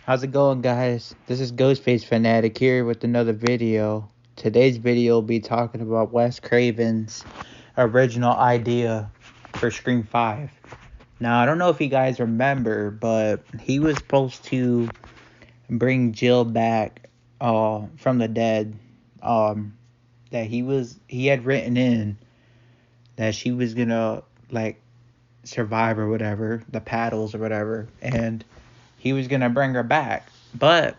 How's it going, guys? This is Ghostface Fanatic here with another video. Today's video will be talking about Wes Craven's original idea for Scream 5. Now, I don't know if you guys remember, but he was supposed to bring Jill back from the dead. That he had written in that she was gonna like survive or whatever, the paddles or whatever, and he was gonna bring her back. But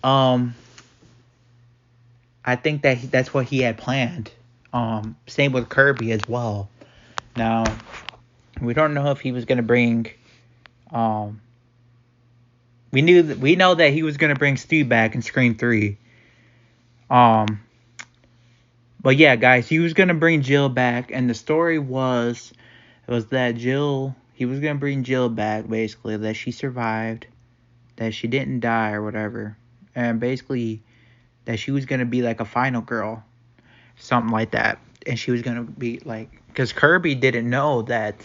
um I think that that's what he had planned. Same with Kirby as well. Now we don't know if he was gonna bring. Um, we know that he was gonna bring Stu back in Scream 3. Um, but yeah, guys, he was gonna bring Jill back, and the story was that Jill he was gonna bring Jill back, basically that she survived, that she didn't die or whatever, and basically that she was gonna be like a final girl, something like that. And she was gonna be like, because Kirby didn't know that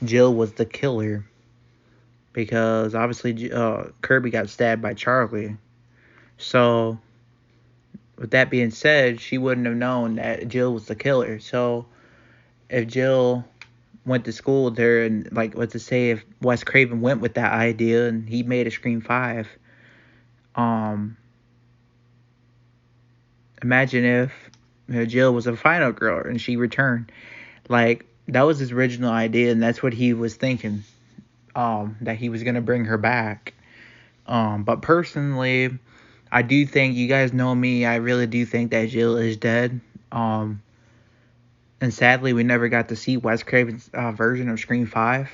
Jill was the killer, because obviously Kirby got stabbed by Charlie. So with that being said, she wouldn't have known that Jill was the killer. So if Jill went to school with her, and like, what to say, if Wes Craven went with that idea and he made a Scream 5, um imagine if Jill was a final girl and she returned. Like, that was his original idea, and that's what he was thinking. That he was gonna bring her back. But personally, I do think, you guys know me, I really do think that Jill is dead. And sadly, we never got to see Wes Craven's version of Scream 5.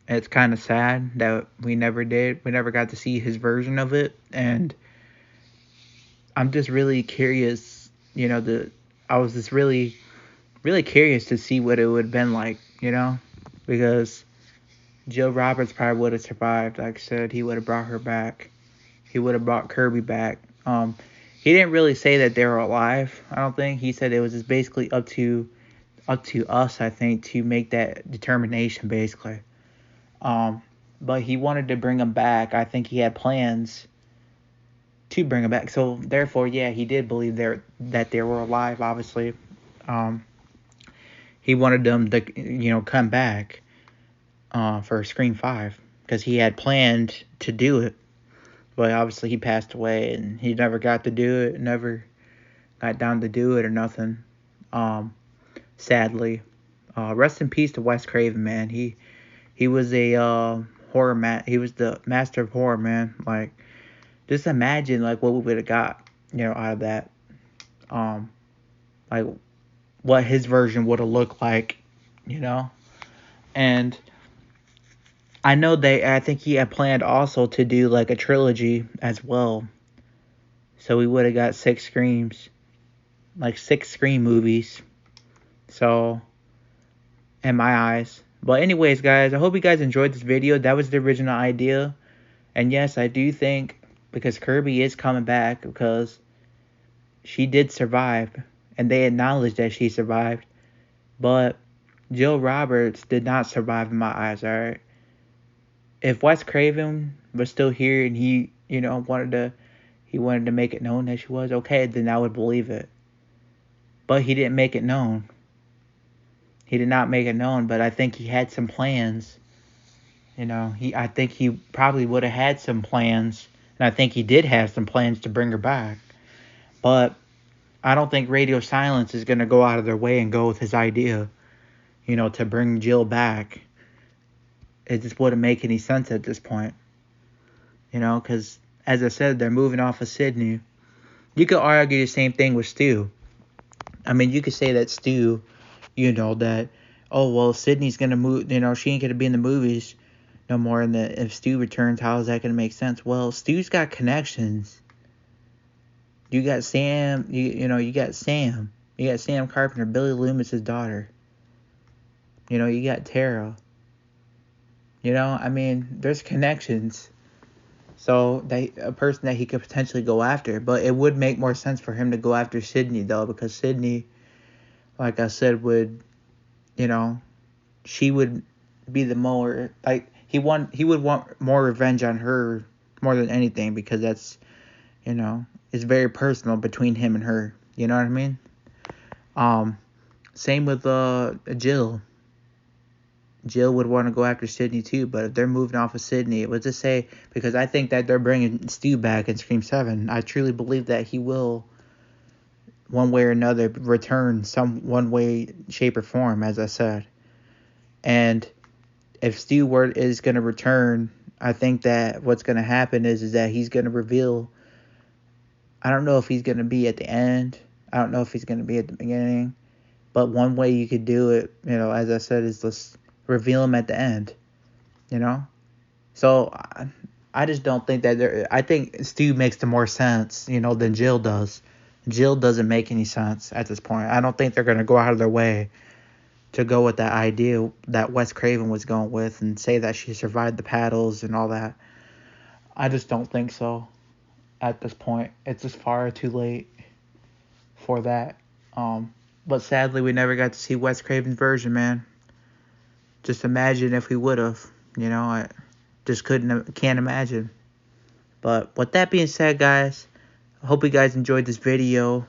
It's kind of sad that we never did. We never got to see his version of it, and I'm just really curious. I was just really, really curious to see what it would have been like. Because Jill Roberts probably would have survived. Like I said, he would have brought her back. He would have brought Kirby back. He didn't really say that they were alive. I don't think. He said it was just basically up to us, I think, to make that determination, basically. But he wanted to bring them back. I think he had plans to bring them back. So therefore, yeah, he did believe that they were alive. Obviously, um, he wanted them to, come back for Scream 5, because he had planned to do it. But obviously he passed away and he never got to do it, never got down to do it or nothing. Sadly. Rest in peace to Wes Craven, man. He was a horror man. He was the master of horror, man. Like, just imagine like what we would have got, out of that. Um, like what his version would have looked like, you know. And I think he had planned also to do like a trilogy as well. So we would have got 6 Screams, like 6 Scream movies. So, in my eyes. But anyways, guys, I hope you guys enjoyed this video. That was the original idea. And yes, I do think, because Kirby is coming back, because she did survive, and they acknowledged that she survived. But Jill Roberts did not survive in my eyes, alright? If Wes Craven was still here and he wanted to make it known that she was okay, then I would believe it. But he didn't make it known. He did not make it known, but I think he had some plans. I think he probably would have had some plans, and I think he did have some plans to bring her back. But I don't think Radio Silence is going to go out of their way and go with his idea, to bring Jill back. It just wouldn't make any sense at this point. Because, as I said, they're moving off of Sydney. You could argue the same thing with Stu. I mean, you could say that Stu, that, oh, well, Sydney's going to move, she ain't going to be in the movies no more. And if Stu returns, how is that going to make sense? Well, Stu's got connections. You got Sam, you got Sam. You got Sam Carpenter, Billy Loomis' daughter. You got Tara. I mean, there's connections. So, a person that he could potentially go after. But it would make more sense for him to go after Sydney, though, because Sydney, like I said, would, she would be the more, like, He would want more revenge on her more than anything, because that's, it's very personal between him and her. You know what I mean? Same with Jill. Jill would want to go after Sydney too, but if they're moving off of Sydney, let's just say, because I think that they're bringing Stu back in Scream 7. I truly believe that he will, one way or another, return one way, shape, or form, as I said. And if Stu is going to return, I think that what's going to happen is that he's going to reveal. I don't know if he's going to be at the end. I don't know if he's going to be at the beginning. But one way you could do it, as I said, is just reveal him at the end. So I just don't think that I think Stu makes the more sense, than Jill does. Jill doesn't make any sense at this point. I don't think they're going to go out of their way to go with that idea that Wes Craven was going with and say that she survived the paddles and all that. I just don't think so at this point. It's just far too late for that. But sadly, we never got to see Wes Craven's version, man. Just imagine if we would have. I just can't imagine. But with that being said, guys, I hope you guys enjoyed this video.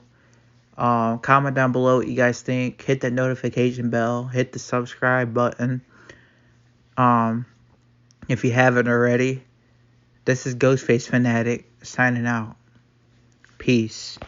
Comment down below what you guys think. Hit that notification bell. Hit the subscribe button. If you haven't already. This is Ghostface Fanatic signing out. Peace.